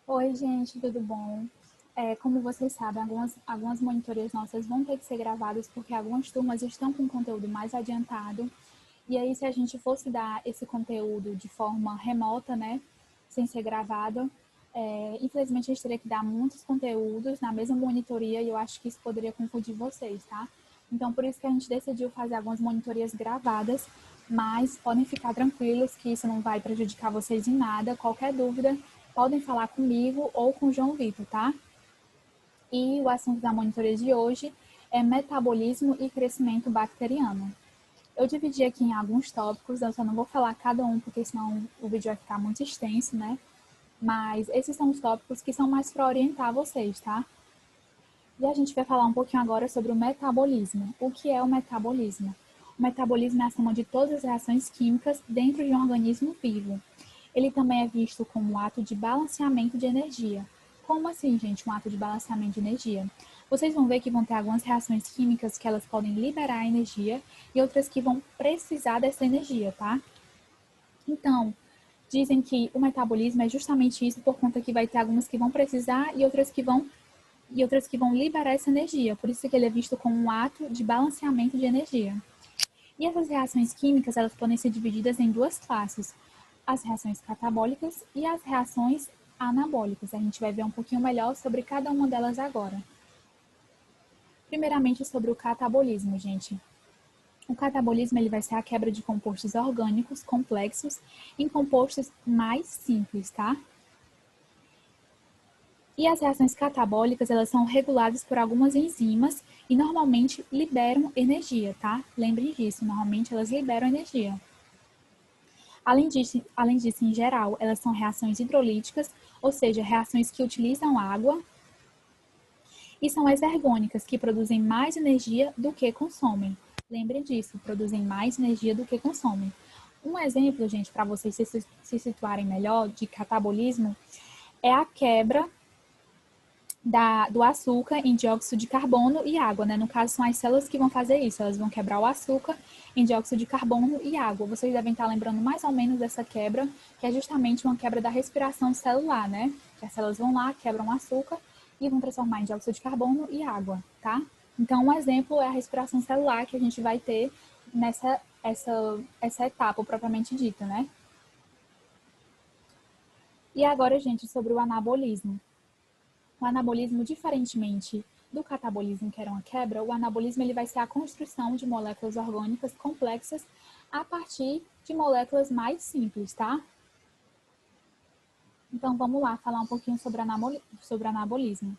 Oi, gente, tudo bom? Como vocês sabem, algumas monitorias nossas vão ter que ser gravadas porque algumas turmas estão com conteúdo mais adiantado. E aí, se a gente fosse dar esse conteúdo de forma remota, né, sem ser gravado, infelizmente a gente teria que dar muitos conteúdos na mesma monitoria e eu acho que isso poderia confundir vocês, tá? Então, por isso que a gente decidiu fazer algumas monitorias gravadas, mas podem ficar tranquilos que isso não vai prejudicar vocês em nada. Qualquer dúvida, podem falar comigo ou com o João Vitor, tá? E o assunto da monitoria de hoje é metabolismo e crescimento bacteriano. Eu dividi aqui em alguns tópicos, eu só não vou falar cada um, porque senão o vídeo vai ficar muito extenso, né? Mas esses são os tópicos que são mais para orientar vocês, tá? E a gente vai falar um pouquinho agora sobre o metabolismo. O que é o metabolismo? O metabolismo é a soma de todas as reações químicas dentro de um organismo vivo. Ele também é visto como um ato de balanceamento de energia. Como assim, gente, um ato de balanceamento de energia? Vocês vão ver que vão ter algumas reações químicas que elas podem liberar energia e outras que vão precisar dessa energia, tá? Então, dizem que o metabolismo é justamente isso por conta que vai ter algumas que vão precisar e outras que vão liberar essa energia. Por isso que ele é visto como um ato de balanceamento de energia. E essas reações químicas, elas podem ser divididas em duas classes: as reações catabólicas e as reações anabólicas. A gente vai ver um pouquinho melhor sobre cada uma delas agora. Primeiramente, sobre o catabolismo, gente. O catabolismo ele vai ser a quebra de compostos orgânicos complexos em compostos mais simples, tá? E as reações catabólicas, elas são reguladas por algumas enzimas e normalmente liberam energia, tá? Lembrem disso, normalmente elas liberam energia. Além disso, em geral, elas são reações hidrolíticas, ou seja, reações que utilizam água, e são exergônicas, que produzem mais energia do que consomem. Lembrem disso, produzem mais energia do que consomem. Um exemplo, gente, para vocês se situarem melhor de catabolismo, é a quebra do açúcar em dióxido de carbono e água, né? No caso, são as células que vão fazer isso, elas vão quebrar o açúcar em dióxido de carbono e água. Vocês devem estar lembrando mais ou menos dessa quebra, que é justamente uma quebra da respiração celular, né? Que as células vão lá, quebram o açúcar e vão transformar em dióxido de carbono e água, tá? Então, um exemplo é a respiração celular que a gente vai ter essa etapa propriamente dita, né? E agora, gente, sobre o anabolismo. O anabolismo, diferentemente do catabolismo, que era uma quebra, o anabolismo ele vai ser a construção de moléculas orgânicas complexas a partir de moléculas mais simples, tá? Então, vamos lá falar um pouquinho sobre anabolismo.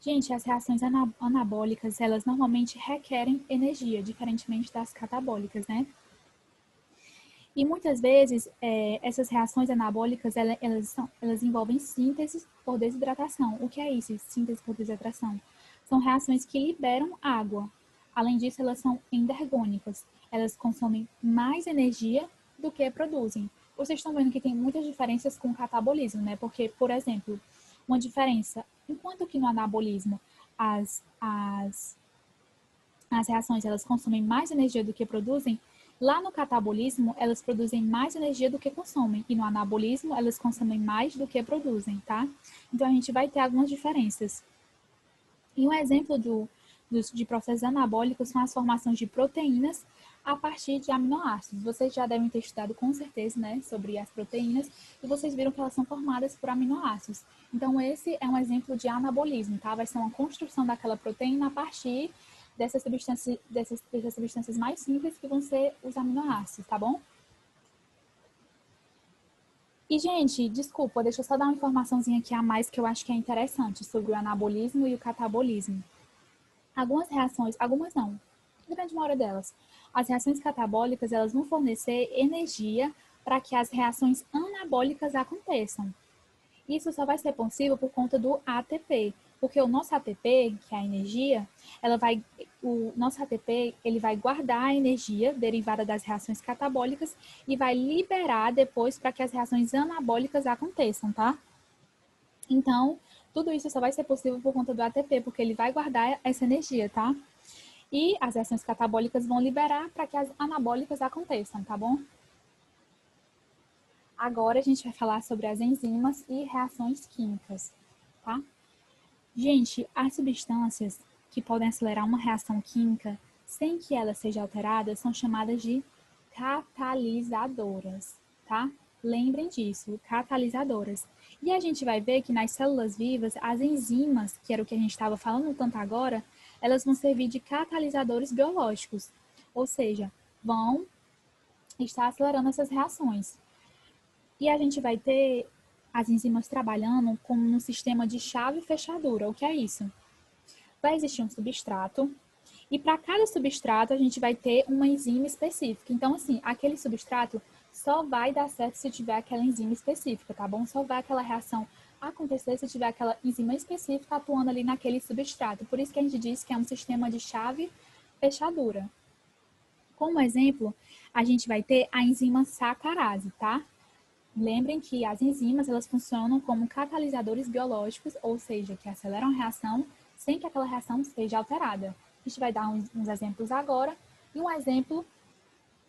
Gente, as reações anabólicas, elas normalmente requerem energia, diferentemente das catabólicas, né? E muitas vezes, essas reações anabólicas, elas envolvem síntese por desidratação. O que é isso, síntese por desidratação? São reações que liberam água. Além disso, elas são endergônicas. Elas consomem mais energia do que produzem. Vocês estão vendo que tem muitas diferenças com o catabolismo, né? Porque, por exemplo, uma diferença, enquanto que no anabolismo as reações elas consomem mais energia do que produzem, lá no catabolismo elas produzem mais energia do que consomem e no anabolismo elas consomem mais do que produzem, tá? Então a gente vai ter algumas diferenças. E um exemplo de processos anabólicos são as formações de proteínas a partir de aminoácidos. Vocês já devem ter estudado com certeza, né, sobre as proteínas e vocês viram que elas são formadas por aminoácidos. Então esse é um exemplo de anabolismo, tá? Vai ser uma construção daquela proteína a partir dessas substâncias mais simples que vão ser os aminoácidos, tá bom? E, gente, desculpa, deixa eu só dar uma informaçãozinha aqui a mais que eu acho que é interessante sobre o anabolismo e o catabolismo. Algumas reações, algumas não, grande maioria delas, as reações catabólicas, elas vão fornecer energia para que as reações anabólicas aconteçam. Isso só vai ser possível por conta do ATP, porque o nosso ATP, que é a energia, o nosso ATP ele vai guardar a energia derivada das reações catabólicas e vai liberar depois para que as reações anabólicas aconteçam, tá? Então, tudo isso só vai ser possível por conta do ATP, porque ele vai guardar essa energia, tá? E as reações catabólicas vão liberar para que as anabólicas aconteçam, tá bom? Agora a gente vai falar sobre as enzimas e reações químicas, tá? Gente, as substâncias que podem acelerar uma reação química sem que ela seja alterada são chamadas de catalisadoras, tá? Lembrem disso, catalisadoras. E a gente vai ver que nas células vivas, as enzimas, que era o que a gente estava falando tanto agora, elas vão servir de catalisadores biológicos, ou seja, vão estar acelerando essas reações. E a gente vai ter as enzimas trabalhando como no sistema de chave e fechadura. O que é isso? Vai existir um substrato e para cada substrato a gente vai ter uma enzima específica. Então, assim, aquele substrato só vai dar certo se tiver aquela enzima específica, tá bom? Só vai aquela reação acontecer se tiver aquela enzima específica atuando ali naquele substrato. Por isso que a gente diz que é um sistema de chave fechadura. Como exemplo, a gente vai ter a enzima sacarase, tá? Lembrem que as enzimas elas funcionam como catalisadores biológicos, ou seja, que aceleram a reação sem que aquela reação seja alterada. A gente vai dar uns exemplos agora. E um exemplo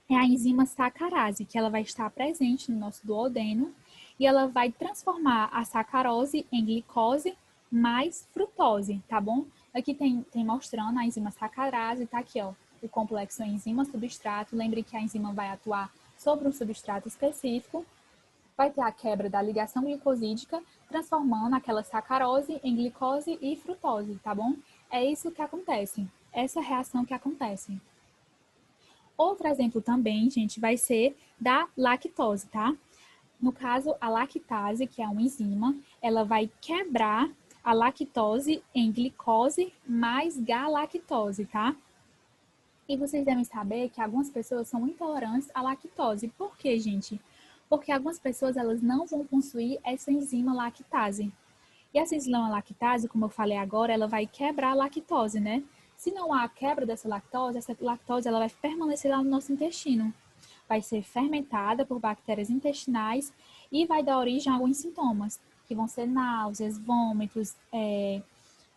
é a enzima sacarase, que ela vai estar presente no nosso duodeno e ela vai transformar a sacarose em glicose mais frutose, tá bom? Aqui tem mostrando a enzima sacarase, tá aqui, ó, o complexo enzima-substrato. Lembre que a enzima vai atuar sobre um substrato específico, vai ter a quebra da ligação glicosídica, transformando aquela sacarose em glicose e frutose, tá bom? É isso que acontece, essa reação que acontece. Outro exemplo também, gente, vai ser da lactose, tá? No caso, a lactase, que é uma enzima, ela vai quebrar a lactose em glicose mais galactose, tá? E vocês devem saber que algumas pessoas são intolerantes à lactose. Por quê, gente? Porque algumas pessoas elas não vão possuir essa enzima lactase. E essa enzima lactase, como eu falei agora, ela vai quebrar a lactose, né? Se não há quebra dessa lactose ela vai permanecer lá no nosso intestino. Vai ser fermentada por bactérias intestinais e vai dar origem a alguns sintomas, que vão ser náuseas, vômitos,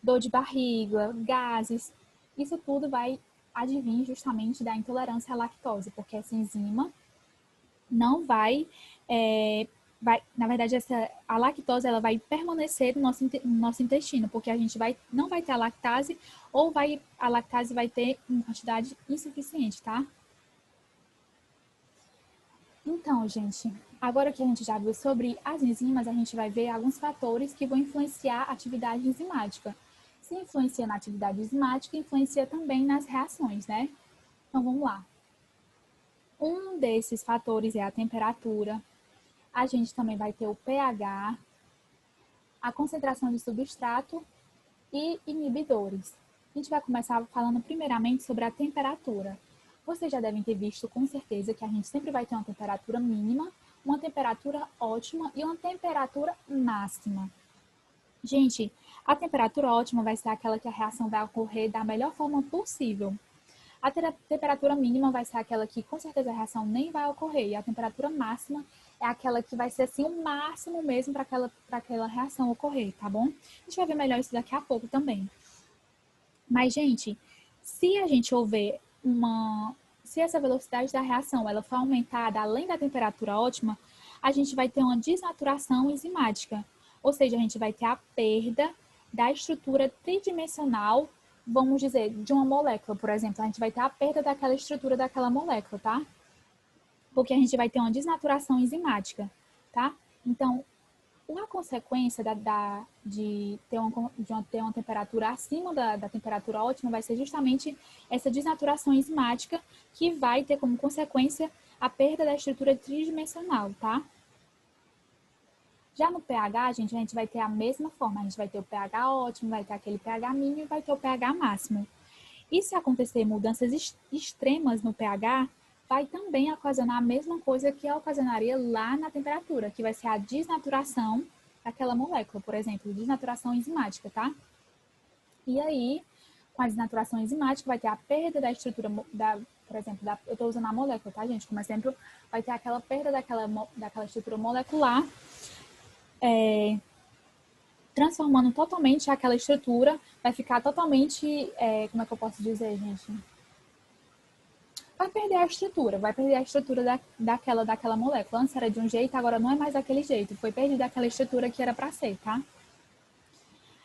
dor de barriga, gases. Isso tudo vai advir justamente da intolerância à lactose, porque essa enzima não na verdade, a lactose ela vai permanecer no nosso intestino, porque a gente não vai ter a lactase ou a lactase vai ter uma quantidade insuficiente, tá? Então, gente, agora que a gente já viu sobre as enzimas, a gente vai ver alguns fatores que vão influenciar a atividade enzimática. Se influencia na atividade enzimática, influencia também nas reações, né? Então, vamos lá. Um desses fatores é a temperatura. A gente também vai ter o pH, a concentração de substrato e inibidores. A gente vai começar falando primeiramente sobre a temperatura. Vocês já devem ter visto com certeza que a gente sempre vai ter uma temperatura mínima, uma temperatura ótima e uma temperatura máxima. Gente, a temperatura ótima vai ser aquela que a reação vai ocorrer da melhor forma possível. A temperatura mínima vai ser aquela que com certeza a reação nem vai ocorrer. E a temperatura máxima é aquela que vai ser assim o máximo mesmo para aquela reação ocorrer, tá bom? A gente vai ver melhor isso daqui a pouco também. Mas, gente, se a gente houver se essa velocidade da reação ela for aumentada além da temperatura ótima, a gente vai ter uma desnaturação enzimática. Ou seja, a gente vai ter a perda da estrutura tridimensional, vamos dizer, de uma molécula, por exemplo. A gente vai ter a perda daquela estrutura daquela molécula, tá? Porque a gente vai ter uma desnaturação enzimática, tá? Então, uma consequência de ter uma temperatura acima da temperatura ótima vai ser justamente essa desnaturação enzimática, que vai ter como consequência a perda da estrutura tridimensional, tá? Já no pH, gente, a gente vai ter a mesma forma. A gente vai ter o pH ótimo, vai ter aquele pH mínimo e vai ter o pH máximo. E se acontecer mudanças extremas no pH, vai também ocasionar a mesma coisa que ocasionaria lá na temperatura, que vai ser a desnaturação daquela molécula, por exemplo, desnaturação enzimática, tá? E aí, com a desnaturação enzimática, vai ter a perda da estrutura, por exemplo, eu estou usando a molécula, tá, gente? Como exemplo, vai ter aquela perda daquela estrutura molecular, transformando totalmente aquela estrutura, vai ficar totalmente, como é que eu posso dizer, gente? vai perder a estrutura daquela molécula. Antes era de um jeito, agora não é mais daquele jeito. Foi perdida aquela estrutura que era para ser, tá?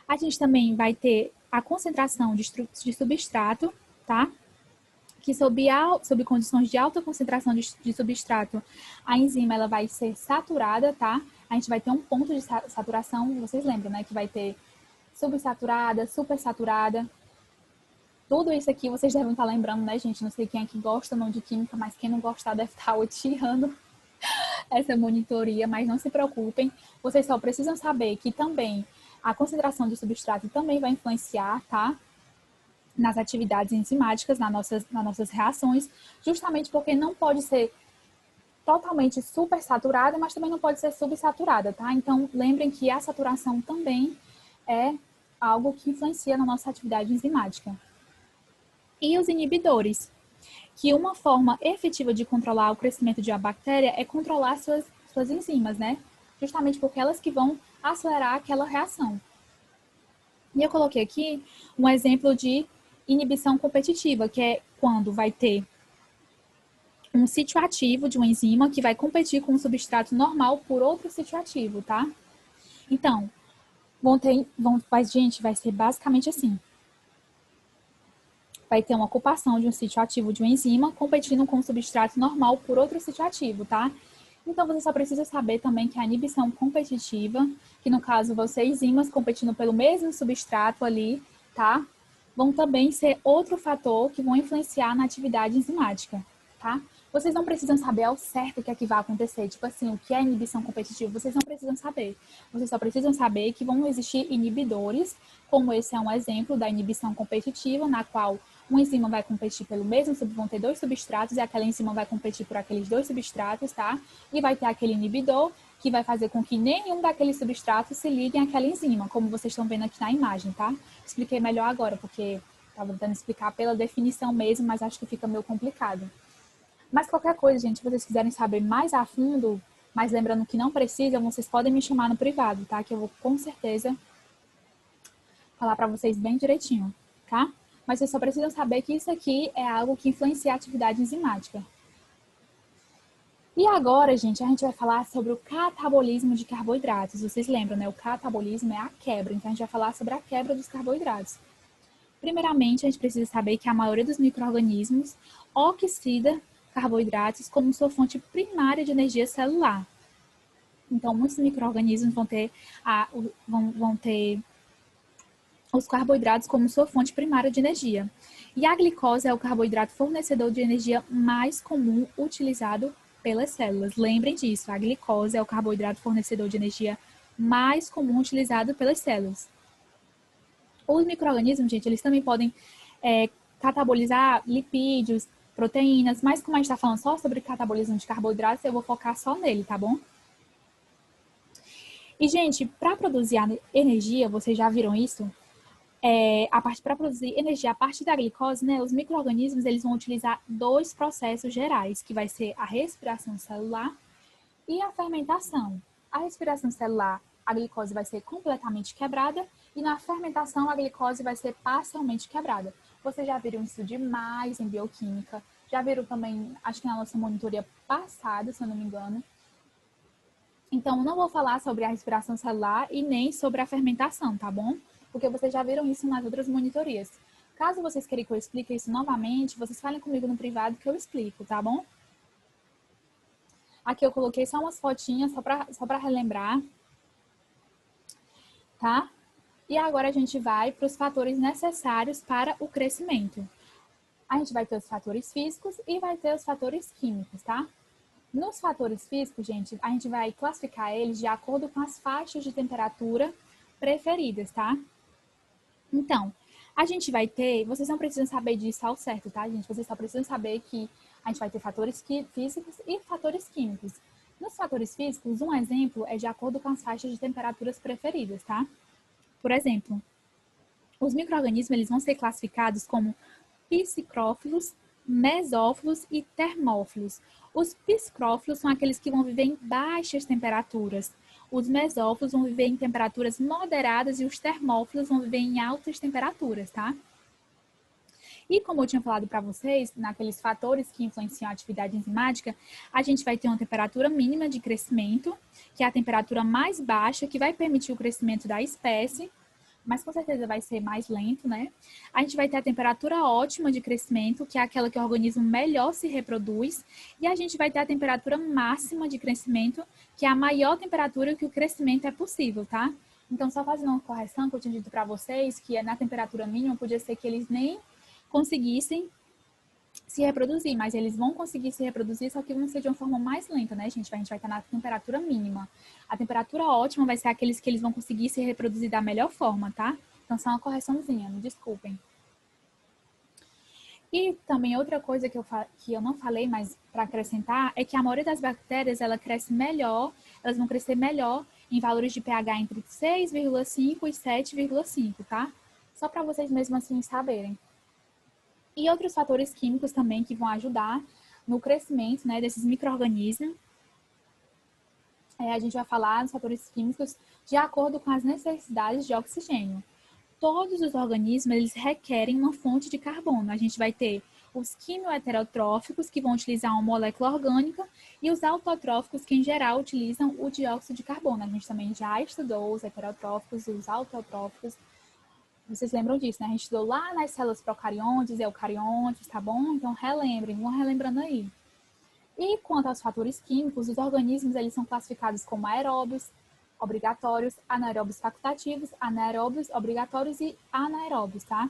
A gente também vai ter a concentração de substrato, tá? Que sob condições de alta concentração de substrato, a enzima ela vai ser saturada, tá? A gente vai ter um ponto de saturação, vocês lembram, né? Que vai ter subsaturada, supersaturada. Tudo isso aqui vocês devem estar lembrando, né, gente? Não sei quem é que gosta não de química, mas quem não gostar deve estar odiando essa monitoria, mas não se preocupem. Vocês só precisam saber que também a concentração de substrato também vai influenciar, tá? Nas atividades enzimáticas, nas nossas reações, justamente porque não pode ser totalmente supersaturada, mas também não pode ser subsaturada, tá? Então, lembrem que a saturação também é algo que influencia na nossa atividade enzimática. E os inibidores, que uma forma efetiva de controlar o crescimento de uma bactéria é controlar suas enzimas, né? Justamente porque elas que vão acelerar aquela reação. E eu coloquei aqui um exemplo de inibição competitiva, que é quando vai ter um sítio ativo de uma enzima que vai competir com um substrato normal por outro sítio ativo, tá? Então, gente, vai ser basicamente assim. Vai ter uma ocupação de um sítio ativo de uma enzima competindo com um substrato normal por outro sítio ativo, tá? Então, você só precisa saber também que a inibição competitiva, que no caso vão ser enzimas competindo pelo mesmo substrato ali, tá? Vão também ser outro fator que vão influenciar na atividade enzimática, tá? Vocês não precisam saber ao certo o que é que vai acontecer, tipo assim, o que é inibição competitiva, vocês não precisam saber. Vocês só precisam saber que vão existir inibidores, como esse é um exemplo da inibição competitiva, na qual uma enzima vai competir pelo mesmo, vão ter dois substratos e aquela enzima vai competir por aqueles dois substratos, tá? E vai ter aquele inibidor que vai fazer com que nenhum daqueles substratos se liguem àquela enzima, como vocês estão vendo aqui na imagem, tá? Expliquei melhor agora, porque estava tentando explicar pela definição mesmo, mas acho que fica meio complicado. Mas qualquer coisa, gente, se vocês quiserem saber mais a fundo, mas lembrando que não precisam, vocês podem me chamar no privado, tá? Que eu vou com certeza falar para vocês bem direitinho, tá? Mas vocês só precisam saber que isso aqui é algo que influencia a atividade enzimática. E agora, gente, a gente vai falar sobre o catabolismo de carboidratos. Vocês lembram, né? O catabolismo é a quebra, então a gente vai falar sobre a quebra dos carboidratos. Primeiramente, a gente precisa saber que a maioria dos micro-organismos oxida carboidratos como sua fonte primária de energia celular. Então, muitos micro-organismos vão ter os carboidratos como sua fonte primária de energia. E a glicose é o carboidrato fornecedor de energia mais comum utilizado pelas células. Lembrem disso, a glicose é o carboidrato fornecedor de energia mais comum utilizado pelas células. Os micro-organismos, gente, eles também podem catabolizar lipídios, proteínas, mas como a gente está falando só sobre catabolismo de carboidratos, eu vou focar só nele, tá bom? E, gente, para produzir energia, vocês já viram isso? Para produzir energia a partir da glicose, né, os micro-organismos eles vão utilizar dois processos gerais, que vai ser a respiração celular e a fermentação. A respiração celular, a glicose vai ser completamente quebrada e na fermentação a glicose vai ser parcialmente quebrada. Vocês já viram isso demais em bioquímica, já viram também, acho que na nossa monitoria passada, se eu não me engano. Então, não vou falar sobre a respiração celular e nem sobre a fermentação, tá bom? Porque vocês já viram isso nas outras monitorias. Caso vocês queiram que eu explique isso novamente, vocês falem comigo no privado que eu explico, tá bom? Aqui eu coloquei só umas fotinhas, só para relembrar, tá? E agora a gente vai para os fatores necessários para o crescimento. A gente vai ter os fatores físicos e vai ter os fatores químicos, tá? Nos fatores físicos, gente, a gente vai classificar eles de acordo com as faixas de temperatura preferidas, tá? Então, a gente vai ter, vocês não precisam saber disso ao certo, tá, gente? Vocês só precisam saber que a gente vai ter fatores físicos e fatores químicos. Nos fatores físicos, um exemplo é de acordo com as faixas de temperaturas preferidas, tá? Por exemplo, os micro-organismos eles vão ser classificados como psicrófilos, mesófilos e termófilos. Os psicrófilos são aqueles que vão viver em baixas temperaturas. Os mesófilos vão viver em temperaturas moderadas e os termófilos vão viver em altas temperaturas, tá? E como eu tinha falado para vocês, naqueles fatores que influenciam a atividade enzimática, a gente vai ter uma temperatura mínima de crescimento, que é a temperatura mais baixa, que vai permitir o crescimento da espécie, mas com certeza vai ser mais lento, né? A gente vai ter a temperatura ótima de crescimento, que é aquela que o organismo melhor se reproduz, e a gente vai ter a temperatura máxima de crescimento, que é a maior temperatura que o crescimento é possível, tá? Então, só fazendo uma correção que eu tinha dito para vocês, que é na temperatura mínima, podia ser que eles nem conseguissem se reproduzir, mas eles vão conseguir se reproduzir, só que vão ser de uma forma mais lenta, né, gente? A gente vai estar na temperatura mínima. A temperatura ótima vai ser aqueles que eles vão conseguir se reproduzir da melhor forma, tá? Então, só uma correçãozinha, me desculpem. E também outra coisa que eu não falei, mas para acrescentar, é que a maioria das bactérias, ela cresce melhor, elas vão crescer melhor em valores de pH entre 6,5 e 7,5, tá? Só para vocês mesmo assim saberem. E outros fatores químicos também que vão ajudar no crescimento, né, desses micro-organismos. A gente vai falar dos fatores químicos de acordo com as necessidades de oxigênio. Todos os organismos, eles requerem uma fonte de carbono. A gente vai ter os quimioheterotróficos, que vão utilizar uma molécula orgânica, e os autotróficos, que em geral utilizam o dióxido de carbono. A gente também já estudou os heterotróficos e os autotróficos. Vocês lembram disso, né? A gente estudou lá nas células procariontes e eucariontes, tá bom? Então, relembrem, vão relembrando aí. E quanto aos fatores químicos, os organismos, eles são classificados como aeróbios, obrigatórios, anaeróbios facultativos, anaeróbios obrigatórios e anaeróbios, tá?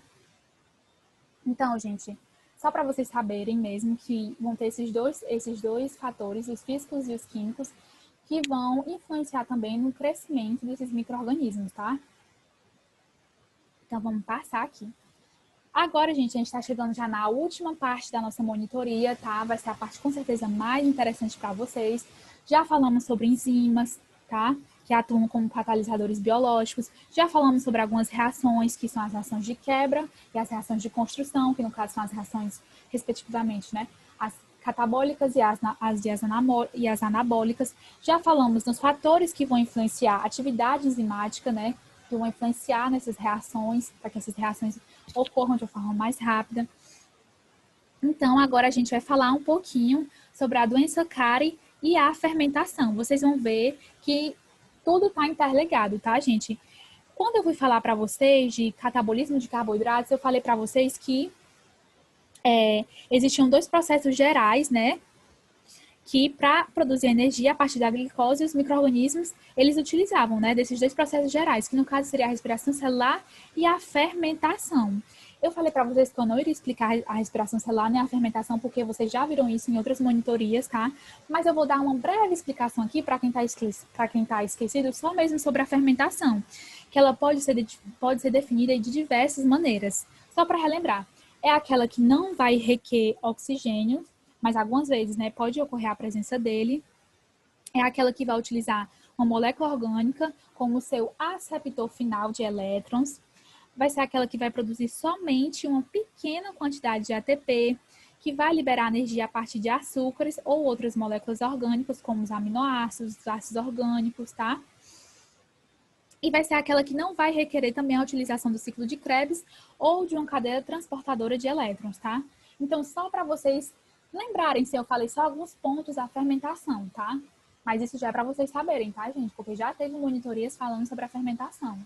Então, gente, só para vocês saberem mesmo que vão ter esses dois fatores, os físicos e os químicos, que vão influenciar também no crescimento desses micro-organismos, tá? Então, vamos passar aqui. Agora, gente, a gente está chegando já na última parte da nossa monitoria, tá? Vai ser a parte com certeza mais interessante para vocês. Já falamos sobre enzimas, tá? Que atuam como catalisadores biológicos. Já falamos sobre algumas reações, que são as reações de quebra e as reações de construção, que no caso são as reações, respectivamente, né? As catabólicas e as anabólicas. Já falamos nos fatores que vão influenciar a atividade enzimática, né? Que vão influenciar nessas reações, para que essas reações ocorram de uma forma mais rápida. Então, agora a gente vai falar um pouquinho sobre a doença cárie e a fermentação. Vocês vão ver que tudo está interligado, tá, gente? Quando eu fui falar para vocês de catabolismo de carboidratos, eu falei para vocês que existiam dois processos gerais, né? Que para produzir energia a partir da glicose, os micro-organismos, eles utilizavam, né, desses dois processos gerais, que no caso seria a respiração celular e a fermentação. Eu falei para vocês que eu não iria explicar a respiração celular nem a fermentação, porque vocês já viram isso em outras monitorias, tá? Mas eu vou dar uma breve explicação aqui para quem está esquecido, só mesmo sobre a fermentação, que ela pode ser definida de diversas maneiras. Só para relembrar, é aquela que não vai requer oxigênio, mas algumas vezes, né, pode ocorrer a presença dele. É aquela que vai utilizar uma molécula orgânica como seu aceptor final de elétrons. Vai ser aquela que vai produzir somente uma pequena quantidade de ATP, que vai liberar energia a partir de açúcares ou outras moléculas orgânicas, como os aminoácidos, os ácidos orgânicos, tá? E vai ser aquela que não vai requerer também a utilização do ciclo de Krebs ou de uma cadeia transportadora de elétrons, tá? Então, só para vocês lembrarem, se eu falei só alguns pontos da fermentação, tá? Mas isso já é para vocês saberem, tá, gente? Porque já teve monitorias falando sobre a fermentação.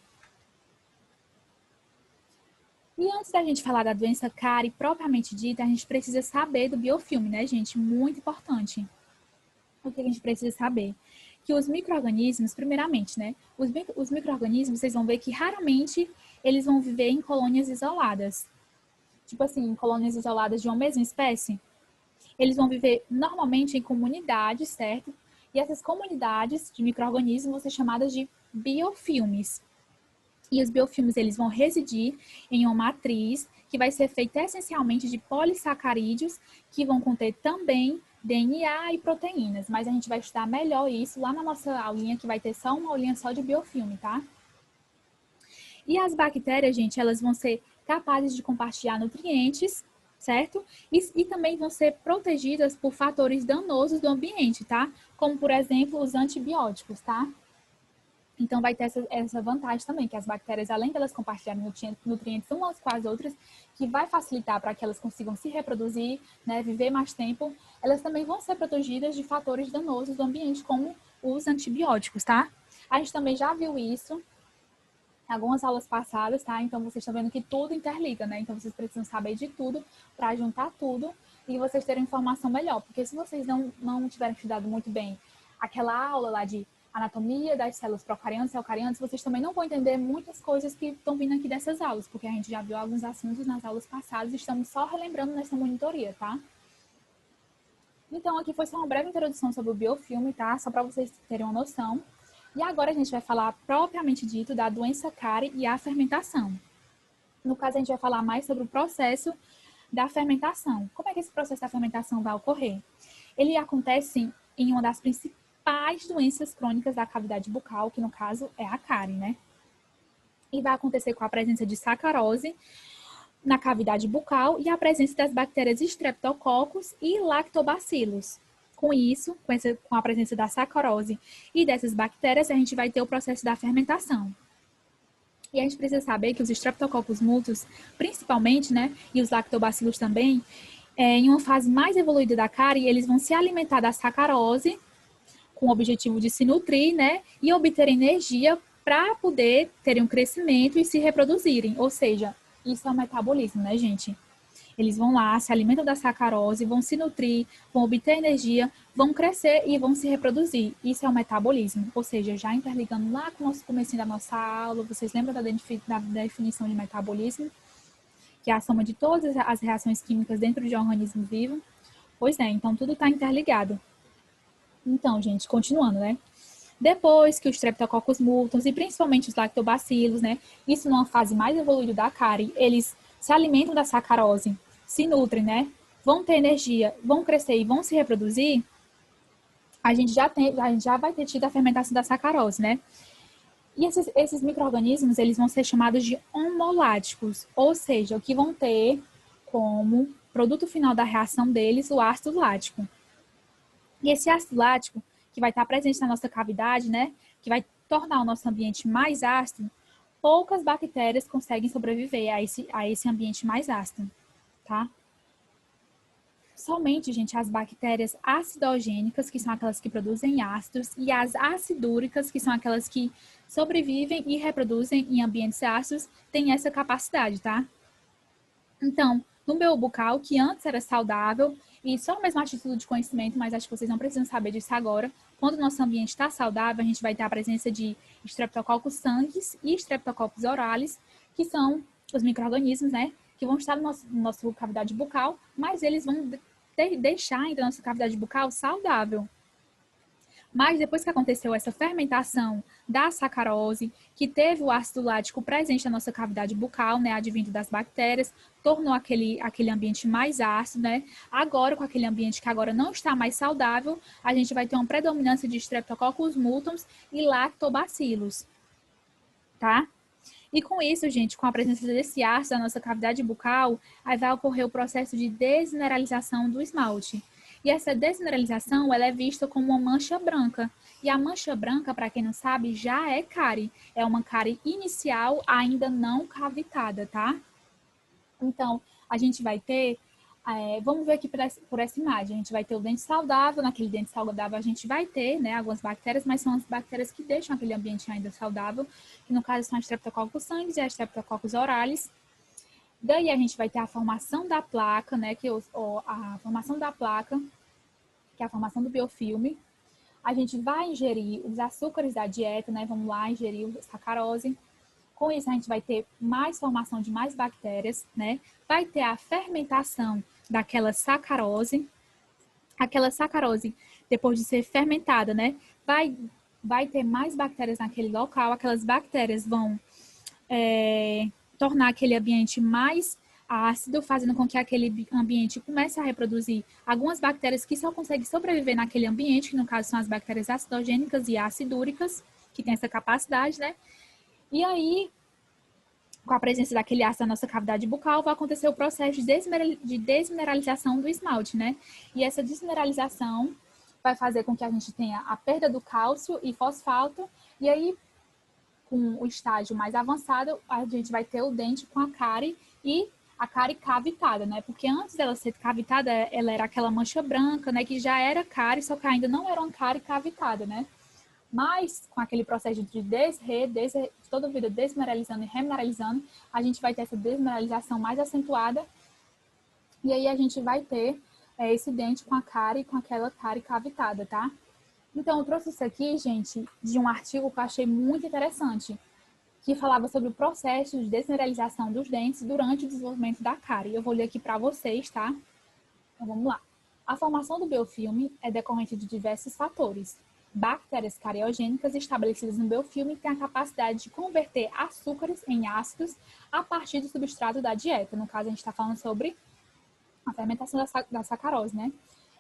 E antes da gente falar da doença cárie propriamente dita, a gente precisa saber do biofilme, né, gente? Muito importante. O que a gente precisa saber? Que os micro-organismos, primeiramente, né? Os micro-organismos, vocês vão ver que raramente eles vão viver em colônias isoladas. Tipo assim, em colônias isoladas de uma mesma espécie. Eles vão viver normalmente em comunidades, certo? E essas comunidades de micro-organismos vão ser chamadas de biofilmes. E os biofilmes, eles vão residir em uma matriz que vai ser feita essencialmente de polissacarídeos, que vão conter também DNA e proteínas. Mas a gente vai estudar melhor isso lá na nossa aulinha, que vai ter só uma aulinha só de biofilme, tá? E as bactérias, gente, elas vão ser capazes de compartilhar nutrientes, certo? E também vão ser protegidas por fatores danosos do ambiente, tá? Como, por exemplo, os antibióticos, tá? Então, vai ter essa vantagem também, que as bactérias, além de elas compartilharem nutrientes umas com as outras, que vai facilitar para que elas consigam se reproduzir, né, viver mais tempo, elas também vão ser protegidas de fatores danosos do ambiente, como os antibióticos, tá? A gente também já viu isso em algumas aulas passadas, tá? Então, vocês estão vendo que tudo interliga, né? Então, vocês precisam saber de tudo para juntar tudo e vocês terem informação melhor. Porque se vocês não tiverem estudado muito bem aquela aula lá de anatomia das células procariantes e eucariontes, vocês também não vão entender muitas coisas que estão vindo aqui dessas aulas, porque a gente já viu alguns assuntos nas aulas passadas e estamos só relembrando nessa monitoria, tá? Então, aqui foi só uma breve introdução sobre o biofilme, tá? Só para vocês terem uma noção. E agora a gente vai falar propriamente dito da doença cárie e a fermentação. No caso, a gente vai falar mais sobre o processo da fermentação. Como é que esse processo da fermentação vai ocorrer? Ele acontece em uma das principais doenças crônicas da cavidade bucal, que no caso é a cárie, né? E vai acontecer com a presença de sacarose na cavidade bucal e a presença das bactérias Streptococcus e Lactobacillus. Com isso, com a presença da sacarose e dessas bactérias, a gente vai ter o processo da fermentação. E a gente precisa saber que os Streptococcus multus, principalmente, né, e os Lactobacillus também, em uma fase mais evoluída da cárie, eles vão se alimentar da sacarose com o objetivo de se nutrir, né, e obter energia para poder terem um crescimento e se reproduzirem. Ou seja, isso é o metabolismo, né, gente? Eles vão lá, se alimentam da sacarose, vão se nutrir, vão obter energia, vão crescer e vão se reproduzir. Isso é o metabolismo. Ou seja, já interligando lá com o nosso comecinho da nossa aula, vocês lembram da definição de metabolismo? Que é a soma de todas as reações químicas dentro de um organismo vivo? Pois é, então tudo está interligado. Então, gente, continuando, né? Depois que os Streptococcus multus e principalmente os lactobacilos, né? Isso numa fase mais evoluída da cárie, eles se alimentam da sacarose, se nutrem, né? Vão ter energia, vão crescer e vão se reproduzir. A gente já vai ter tido a fermentação da sacarose, né? E esses micro-organismos, eles vão ser chamados de homoláticos, ou seja, o que vão ter como produto final da reação deles o ácido lático. E esse ácido lático, que vai estar presente na nossa cavidade, né, que vai tornar o nosso ambiente mais ácido, poucas bactérias conseguem sobreviver a esse ambiente mais ácido, tá? Somente, gente, as bactérias acidogênicas, que são aquelas que produzem ácidos, e as acidúricas, que são aquelas que sobrevivem e reproduzem em ambientes ácidos, têm essa capacidade, tá? Então, no meu bucal, que antes era saudável, e só mesmo a título de conhecimento, mas acho que vocês não precisam saber disso agora, quando o nosso ambiente está saudável, a gente vai ter a presença de Streptococcus sanguis e Streptococcus orales, que são os micro-organismos, né, que vão estar no nosso cavidade bucal, mas eles vão deixar ainda a nossa cavidade bucal saudável. Mas depois que aconteceu essa fermentação da sacarose, que teve o ácido lático presente na nossa cavidade bucal, né, advindo das bactérias, tornou aquele ambiente mais ácido, né? Agora, com aquele ambiente que agora não está mais saudável, a gente vai ter uma predominância de Streptococcus multans e Lactobacillus, tá? E com isso, gente, com a presença desse ácido na nossa cavidade bucal, aí vai ocorrer o processo de desmineralização do esmalte. E essa desmineralização, ela é vista como uma mancha branca. E a mancha branca, para quem não sabe, já é cárie. É uma cárie inicial ainda não cavitada, tá? Então, a gente vai ter, vamos ver aqui por essa imagem, a gente vai ter o dente saudável, naquele dente saudável a gente vai ter, né, algumas bactérias, mas são as bactérias que deixam aquele ambiente ainda saudável, que no caso são as Streptococcus sanguis e as Streptococcus orales. Daí a gente vai ter a formação da placa, né, a formação da placa, que é a formação do biofilme. A gente vai ingerir os açúcares da dieta, né, vamos lá, ingerir a sacarose. Com isso, a gente vai ter mais formação de mais bactérias, né? Vai ter a fermentação daquela sacarose. Aquela sacarose, depois de ser fermentada, né? Vai ter mais bactérias naquele local. Aquelas bactérias vão tornar aquele ambiente mais ácido, fazendo com que aquele ambiente comece a reproduzir algumas bactérias que só conseguem sobreviver naquele ambiente, que no caso são as bactérias acidogênicas e acidúricas, que tem essa capacidade, né? E aí, com a presença daquele ácido na nossa cavidade bucal, vai acontecer o processo de desmineralização do esmalte, né? E essa desmineralização vai fazer com que a gente tenha a perda do cálcio e fosfato, e aí com o estágio mais avançado, a gente vai ter o dente com a cárie e a cárie cavitada, né? Porque antes dela ser cavitada, ela era aquela mancha branca, né? Que já era cárie, só que ainda não era uma cárie cavitada, né? Mas, com aquele processo de toda a vida desmineralizando e remineralizando, a gente vai ter essa desmineralização mais acentuada. E aí a gente vai ter esse dente com a cárie e com aquela cárie cavitada, tá? Então, eu trouxe isso aqui, gente, de um artigo que eu achei muito interessante, que falava sobre o processo de desmineralização dos dentes durante o desenvolvimento da cárie. Eu vou ler aqui para vocês, tá? Então, vamos lá. A formação do biofilme é decorrente de diversos fatores. Bactérias cariogênicas estabelecidas no biofilme têm a capacidade de converter açúcares em ácidos a partir do substrato da dieta. No caso, a gente está falando sobre a fermentação da sacarose, né?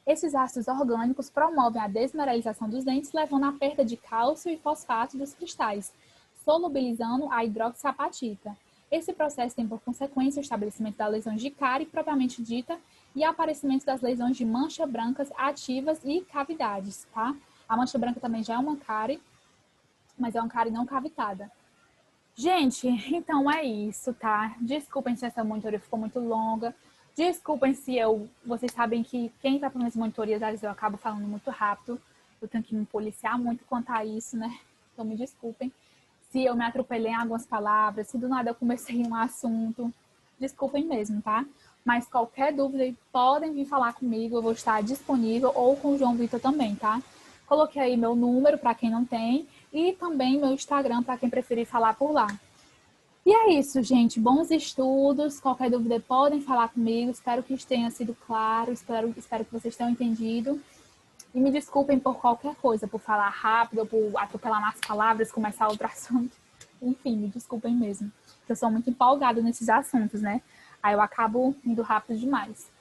Esses ácidos orgânicos promovem a desmineralização dos dentes, levando à perda de cálcio e fosfato dos cristais, solubilizando a hidroxiapatita. Esse processo tem por consequência o estabelecimento das lesões de cárie propriamente dita e aparecimento das lesões de manchas brancas ativas e cavidades, tá? A mancha branca também já é uma cárie, mas é uma cárie não cavitada. Gente, então é isso, tá? Desculpem se essa monitoria ficou muito longa. Desculpem se vocês sabem que quem vai para minhas monitorias, às vezes eu acabo falando muito rápido. Eu tenho que me policiar muito quanto a isso, né? Então me desculpem se eu me atropelei em algumas palavras, se do nada eu comecei um assunto. Desculpem mesmo, tá? Mas qualquer dúvida, podem vir falar comigo, eu vou estar disponível, ou com o João Vitor também, tá? Coloquei aí meu número para quem não tem e também meu Instagram para quem preferir falar por lá. E é isso, gente. Bons estudos. Qualquer dúvida podem falar comigo. Espero que tenha sido claro. Espero que vocês tenham entendido. E me desculpem por qualquer coisa, por falar rápido, por atropelar nas palavras, começar outro assunto. Enfim, me desculpem mesmo. Eu sou muito empolgada nesses assuntos, né? Aí eu acabo indo rápido demais.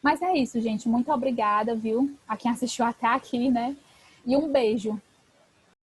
Mas é isso, gente. Muito obrigada, viu? A quem assistiu até aqui, né? E um beijo.